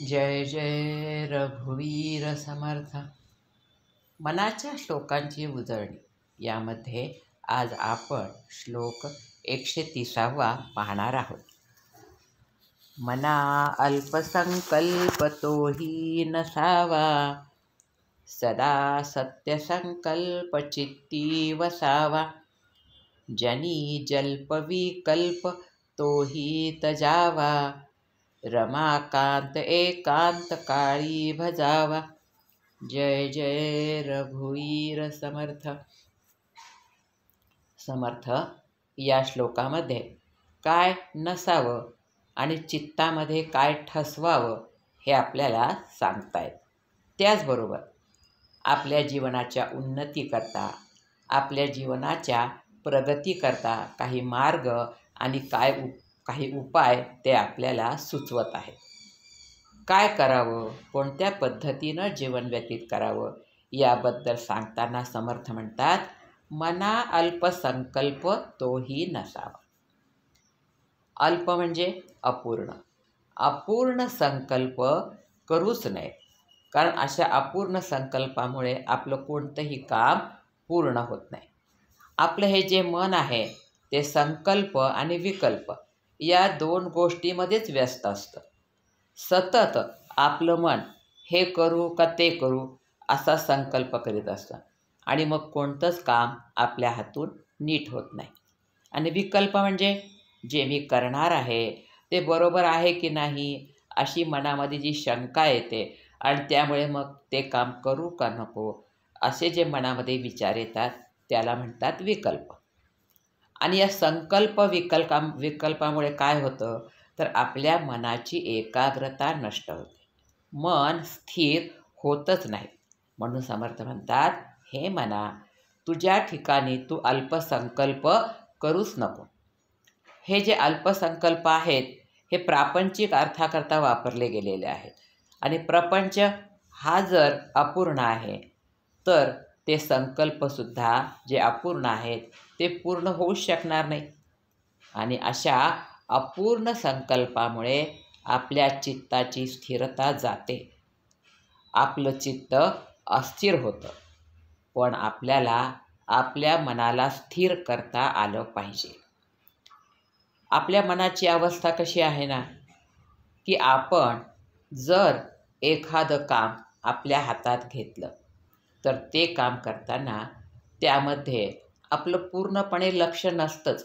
जय जय रघुवीर समर्थ. मनाच्या श्लोकांची उजळणी यामध्ये आज आपण श्लोक 130वा पाहणार आहोत. मना अल्पसंकल्प तोही नसावा, सदा सत्यसंकल्प चित्ती वसावा. जनी जल्प विकल्प तोही तजावा, रमाकांत एकांत काळी भजावा. जय जय रघुवीर समर्थ. समर्थ या श्लोकामध्ये काय नसावं आणि चित्तामध्ये काय ठसवावं हे आपल्याला सांगतायत. त्याचबरोबर आपल्या जीवनाच्या उन्नतीकरता, आपल्या जीवनाच्या प्रगतीकरता काही मार्ग आणि काही उपाय ते आपल्याला सुचवत आहेत. काय करावं, कोणत्या पद्धतीनं जीवन व्यतीत करावं याबद्दल सांगताना समर्थ म्हणतात, मना अल्पसंकल्प तोही नसावा. अल्प म्हणजे अपूर्ण. अपूर्ण संकल्प करूच नये, कारण अशा अपूर्ण संकल्पामुळे आपलं कोणतंही काम पूर्ण होत नाही. आपलं हे जे मन आहे ते संकल्प आणि विकल्प या दोन गोष्टीमध्येच व्यस्त असतं. सतत आपलं मन हे करू का ते करू असा संकल्प करीत असतं आणि मग कोणतंच काम आपल्या हातून नीट होत नाही. आणि विकल्प म्हणजे जे मी करणार आहे ते बरोबर आहे की नाही अशी मनामध्ये जी शंका येते आणि त्यामुळे मग ते काम करू का नको असे जे मनामध्ये विचार येतात त्याला म्हणतात विकल्प. आणि या संकल्प विकल्पामुळे काय होतं तर आपल्या मनाची एकाग्रता नष्ट होते. मन स्थिर होतच नाही. म्हणून समर्थ म्हणतात, हे मना, तुझ्या ठिकाणी तू अल्पसंकल्प करूच नको. हे जे अल्पसंकल्प आहेत हे प्रापंचिक अर्थाकरता वापरले गेलेले आहेत. आणि प्रपंच हा जर अपूर्ण आहे तर ते संकल्पसुद्धा जे अपूर्ण आहेत ते पूर्ण होऊच शकणार नाही. आणि अशा अपूर्ण संकल्पामुळे आपल्या चित्ताची स्थिरता जाते. आपलं चित्त अस्थिर होतं. पण आपल्याला आपल्या मनाला स्थिर करता आलं पाहिजे. आपल्या मनाची अवस्था कशी आहे ना, की आपण जर एखादं काम आपल्या हातात घेतलं तर ते काम करताना त्यामध्ये आपलं पूर्णपणे लक्ष नसतंच.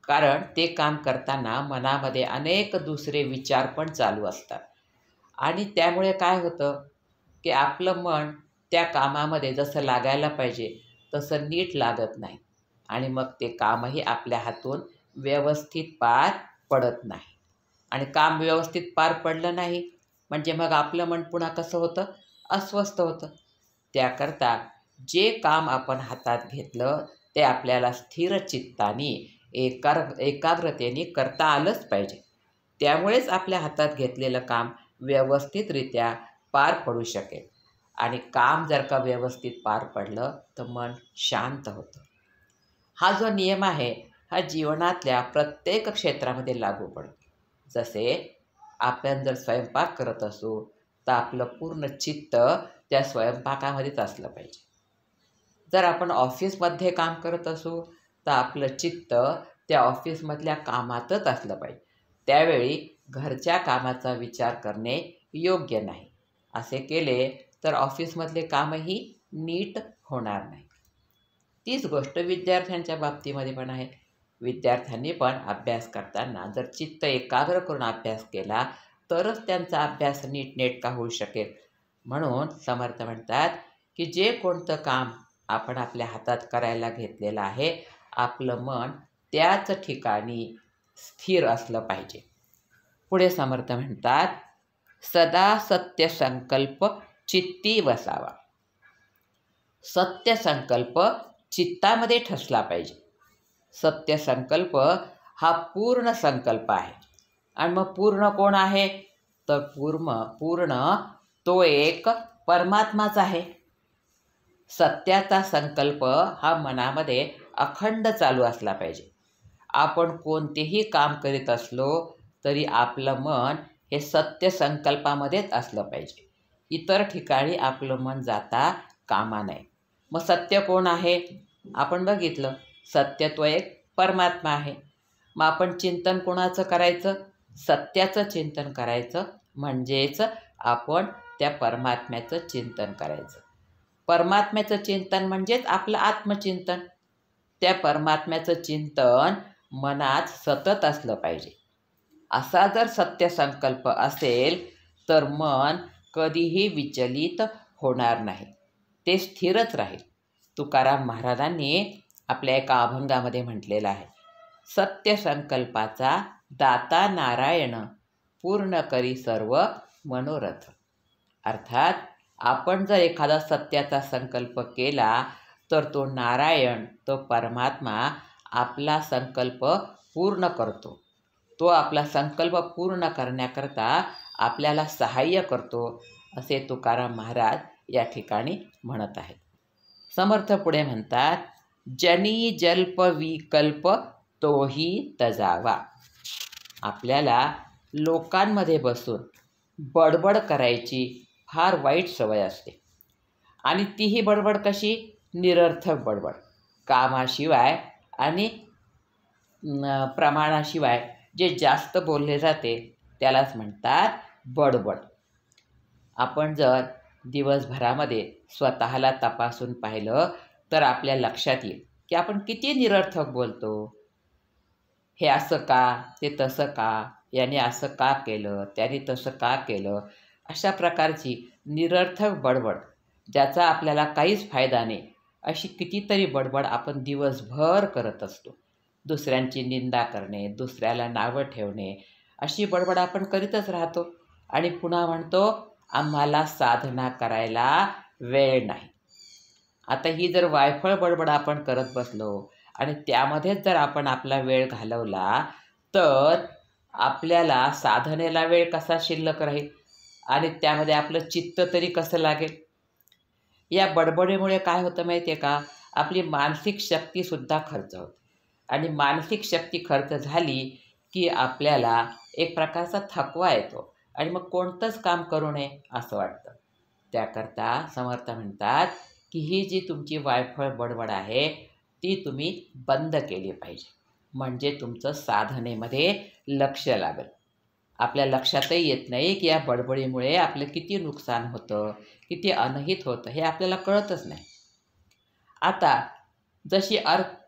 कारण ते काम करताना मनामध्ये अनेक दुसरे विचार पण चालू असतात. आणि त्यामुळे काय होतं की आपलं मन त्या कामामध्ये जसं लागायला पाहिजे तसं नीट लागत नाही. आणि मग ते कामही आपल्या हातून व्यवस्थित पार पडत नाही. आणि काम व्यवस्थित पार पडलं नाही म्हणजे मग आपलं मन पुन्हा कसं होतं, अस्वस्थ होतं. त्याकरता जे काम आपण हातात घेतलं ते आपल्याला स्थिर चित्ताने एकाग्रतेने करता आलंच पाहिजे. त्यामुळेच आपल्या हातात घेतलेलं काम व्यवस्थितरित्या पार पडू शकेल. आणि काम जर का व्यवस्थित पार पडलं तर मन शांत होतं. हा जो नियम आहे हा जीवनातल्या प्रत्येक क्षेत्रामध्ये लागू पडतो. जसे आपण जर स्वयंपाक करत असू तर आपलं पूर्ण चित्त त्या स्वयंपाकामध्येच असलं पाहिजे. जर आपण ऑफिसमध्ये काम करत असू तर आपलं चित्त त्या ऑफिसमधल्या कामातच असलं पाहिजे. त्यावेळी घरच्या कामाचा विचार करणे योग्य नाही. असे केले तर ऑफिसमधले कामही नीट होणार नाही. तीच गोष्ट विद्यार्थ्यांच्या बाबतीमध्ये पण आहे. विद्यार्थ्यांनी पण अभ्यास करताना जर चित्त एकाग्र करून अभ्यास केला तरच त्यांचा अभ्यास नीटनेटका होऊ शकेल. म्हणून समर्थ म्हणतात की जे कोणतं काम आपण आपल्या हातात करायला घेतलेलं आहे आपलं मन त्याच ठिकाणी स्थिर असलं पाहिजे. पुढे समर्थ म्हणतात, सदा सत्य संकल्प चित्ती वसावा. सत्य संकल्प चित्तामध्ये ठसला पाहिजे. सत्य संकल्प हा पूर्ण संकल्प आहे. आणि मग पूर्ण कोण आहे तर पूर्ण तो एक परमात्माच आहे. सत्याचा संकल्प हा मनामध्ये अखंड चालू असला पाहिजे. आपण कोणतेही काम करीत असलो तरी आपलं मन हे सत्य संकल्पामध्येच असलं पाहिजे. इतर ठिकाणी आपलं मन जाता कामा नये. मग सत्य कोण आहे? आपण बघितलं, सत्य तो एक परमात्मा आहे. मग आपण चिंतन कोणाचं करायचं? सत्याचं चिंतन करायचं, म्हणजेच आपण त्या परमात्म्याचं चिंतन करायचं. परमात्म्याचं चिंतन म्हणजेच आपलं आत्मचिंतन. त्या परमात्म्याचं चिंतन मनात सतत असलं पाहिजे. असा जर सत्य संकल्प असेल तर मन कधीही विचलित होणार नाही, ते स्थिरच राहील. तुकाराम महाराजांनी आपल्या एका अभंगामध्ये म्हटलेलं आहे, सत्य संकल्पाचा दाता नारायण, पूर्ण करी सर्व मनोरथ. अर्थात आपण जर एखादा सत्याचा संकल्प केला तर तो नारायण, तो परमात्मा आपला संकल्प पूर्ण करतो. तो आपला संकल्प पूर्ण करण्याकरता आपल्याला सहाय्य करतो, असे तुकाराम महाराज या ठिकाणी म्हणत आहेत. समर्थ पुढे म्हणतात, जनी जल्प विकल्प तोही तजावा. आपल्याला लोकांमध्ये बसून बडबड करायची फार वाईट सवय असते. आणि तीही बडबड कशी? निरर्थक बडबड. कामाशिवाय आणि प्रमाणाशिवाय जे जास्त बोलले जाते त्यालाच म्हणतात बडबड. आपण जर दिवसभरामध्ये स्वतःला तपासून पाहिलं तर आपल्या लक्षात येईल की आपण किती निरर्थक बोलतो. हे असं का, ते तसं का, याने असं का केलं, त्याने तसं का केलं, अशा प्रकारची निरर्थक बडबड, ज्याचा आपल्याला काहीच फायदा नाही, अशी कितीतरी बडबड आपण दिवसभर करत असतो. दुसऱ्यांची निंदा करणे, दुसऱ्याला नावं ठेवणे, अशी बडबड आपण करीतच राहतो. आणि पुन्हा म्हणतो, आम्हाला साधना करायला वेळ नाही. आता ही जर वायफळ बडबड आपण करत बसलो आणि त्यामध्येच जर आपण आपला वेळ घालवला तर आपल्याला साधनेला वेळ कसा शिल्लक राहील आणि त्यामध्ये आपलं चित्त तरी कसं लागेल. या बडबडीमुळे काय होतं माहिती आहे का? आपली मानसिक शक्तीसुद्धा खर्च होते. आणि मानसिक शक्ती खर्च झाली की आपल्याला एक प्रकारचा थकवा येतो आणि मग कोणतंच काम करू नये असं वाटतं. त्याकरता समर्थ म्हणतात की ही जी तुमची वायफळ बडबड आहे ती तुम्ही बंद केली पाहिजे, म्हणजे तुमचं साधनेमध्ये लक्ष लागेल. आपल्या लक्षातही येत नाही की या बडबडीमुळे आपलं किती नुकसान होतं, किती अनहित होतं, हे आपल्याला कळतच नाही. आता जशी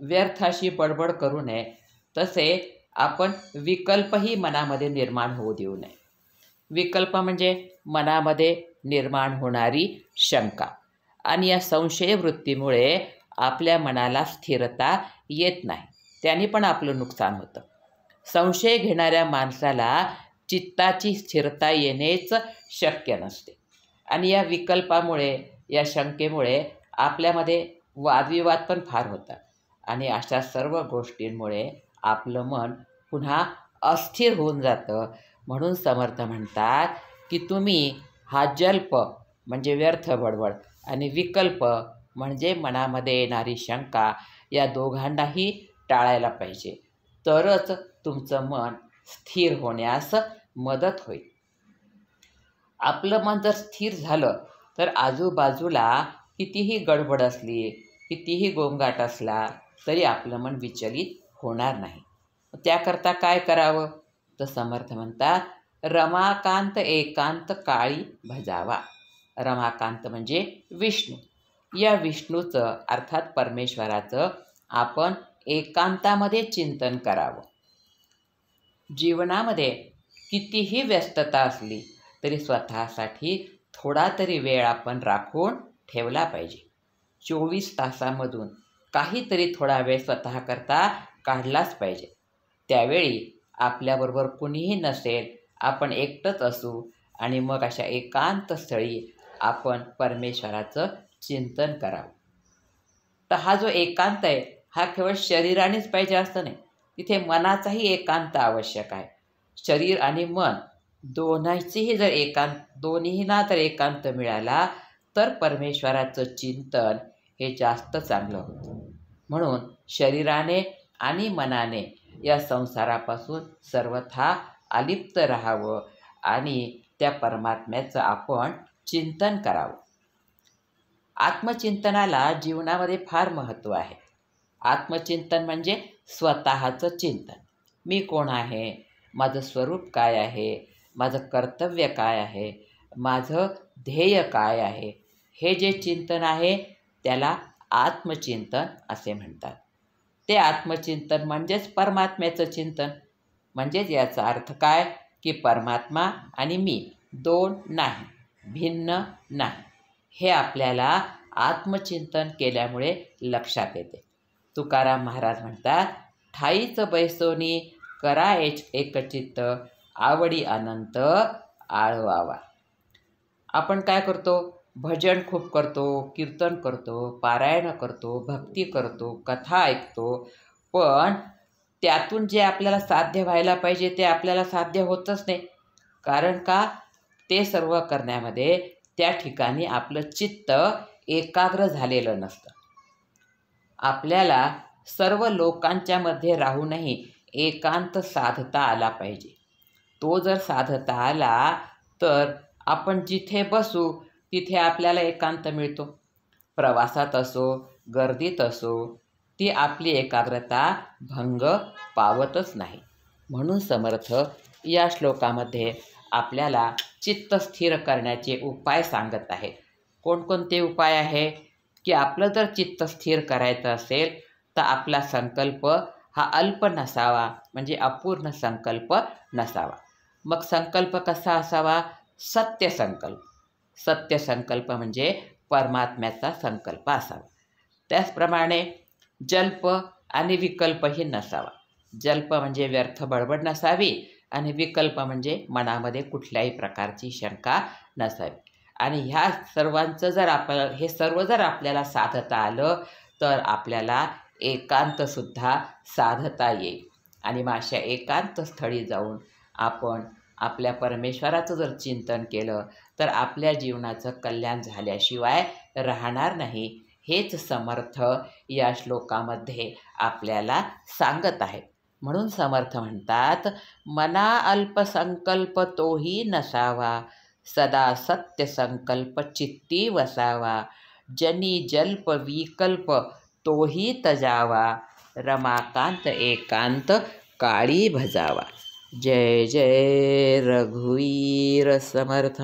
व्यर्थ अशी बडबड करू नये तसे आपण विकल्पही मनामध्ये निर्माण होऊ देऊ नये. विकल्प म्हणजे मनामध्ये निर्माण होणारी शंका, आणि या संशय वृत्तीमुळे आपल्या मनाला स्थिरता येत नाही, त्याने पण आपलं नुकसान होतं. संशय घेणाऱ्या माणसाला चित्ताची स्थिरता येणेच शक्य नसते. आणि या विकल्पामुळे, या शंकेमुळे आपल्यामध्ये वादविवाद पण फार होतात. आणि अशा सर्व गोष्टींमुळे आपलं मन पुन्हा अस्थिर होऊन जातं. म्हणून समर्थ म्हणतात की तुम्ही हा जल्प म्हणजे व्यर्थ बडबड आणि विकल्प म्हणजे मनामध्ये येणारी शंका, या दोघांनाही टाळायला पाहिजे, तरच तुमचं मन स्थिर होण्यास मदत होईल. आपलं मन जर स्थिर झालं तर आजूबाजूला कितीही गडबड असली, कितीही गोंगाट असला तरी आपलं मन विचलित होणार नाही. त्याकरता काय करावं? तर समर्थ म्हणतात, रमाकांत एकांत काळी भजावा. रमाकांत म्हणजे विष्णू. या विष्णूचं अर्थात परमेश्वराचं आपण एकांतामध्ये चिंतन करावं. जीवनामध्ये कितीही व्यस्तता असली तरी स्वतःसाठी थोडा तरी वेळ आपण राखून ठेवला पाहिजे. 24 तासामधून काहीतरी थोडा वेळ स्वतःकरता काढलाच पाहिजे. त्यावेळी आपल्याबरोबर कुणीही नसेल, आपण एकटंच असू आणि मग अशा एकांत स्थळी आपण परमेश्वराचं चिंतन करावं. तर हा जो एकांत आहे हा केवळ शरीरानेच पाहिजे असं नाही, तिथे मनाचाही एकांत आवश्यक आहे. शरीर आणि मन दोन्हीचीही जर दोन्हींना जर एकांत मिळाला तर परमेश्वराचं चिंतन हे जास्त चांगलं होतं. म्हणून शरीराने आणि मनाने या संसारापासून सर्वथा अलिप्त राहावं आणि त्या परमात्म्याचं आपण चिंतन करावं. आत्मचिंतनाला जीवनामध्ये फार महत्त्व आहे. आत्मचिंतन म्हणजे स्वतःचं चिंतन. मी कोण आहे? माझं स्वरूप काय आहे? माझं कर्तव्य काय आहे? माझं ध्येय काय आहे? हे जे चिंतन आहे त्याला आत्मचिंतन असे म्हणतात. ते आत्मचिंतन म्हणजेच परमात्म्याचं चिंतन. म्हणजेच याचा अर्थ काय की परमात्मा आणि मी दोन नाही, भिन्न नाही, हे आपल्याला आत्मचिंतन केल्यामुळे लक्षात येते. तुकाराम महाराज म्हणतात, ठाईच बैसोनी करा एकचित्त, आवडी अनंत आळवावा. आपण काय करतो? भजन खूप करतो, कीर्तन करतो, पारायण करतो, भक्ती करतो, कथा ऐकतो, पण त्यातून जे आपल्याला साध्य व्हायला पाहिजे ते आपल्याला साध्य होतच नाही. कारण का? ते सर्व करण्यामध्ये त्या ठिकाणी आपलं चित्त एकाग्र झालेलं नसतं. आपल्याला सर्व लोकांच्या मध्ये राहूनही एकांत साधता आला पाहिजे. तो जर साधता आला तर आपण जिथे बसू तिथे आपल्याला एकांत मिळतो. प्रवासात असो, गर्दीत असो, ती आपली एकाग्रता भंग पावतच नाही. म्हणून समर्थ या श्लोकामध्ये आपल्याला चित्त स्थिर करण्याचे उपाय सांगत आहेत. कोणकोणते उपाय आहे की आपलं जर चित्त स्थिर करायचं असेल तर आपला संकल्प हा अल्प नसावा, म्हणजे अपूर्ण संकल्प नसावा. मग संकल्प कसा असावा? सत्य संकल्प. सत्य संकल्प म्हणजे परमात्म्याचा संकल्प असावा. त्याचप्रमाणे जल्प आणि विकल्पही नसावा. जल्प म्हणजे व्यर्थ बडबड नसावी आणि विकल्प म्हणजे मनामध्ये कुठल्याही प्रकारची शंका नसावी. आणि ह्या सर्वांचं जर हे सर्व जर आपल्याला साधता आलं तर आपल्याला एकांतसुद्धा साधता येईल. आणि मग अशा एकांत स्थळी जाऊन आपण आपल्या परमेश्वराचं जर चिंतन केलं तर आपल्या जीवनाचं कल्याण झाल्याशिवाय राहणार नाही. हेच समर्थ या श्लोकामध्ये आपल्याला सांगत आहेत. म्हणून समर्थ म्हणतात, मना अल्पसंकल्प तोही नसावा, सदा सत्य संकल्प चित्ती वसावा, जनी जल्प विकल्प तोही तजावा, रमाकांत एकांत काळी भजावा. जय जय रघुवीर समर्थ.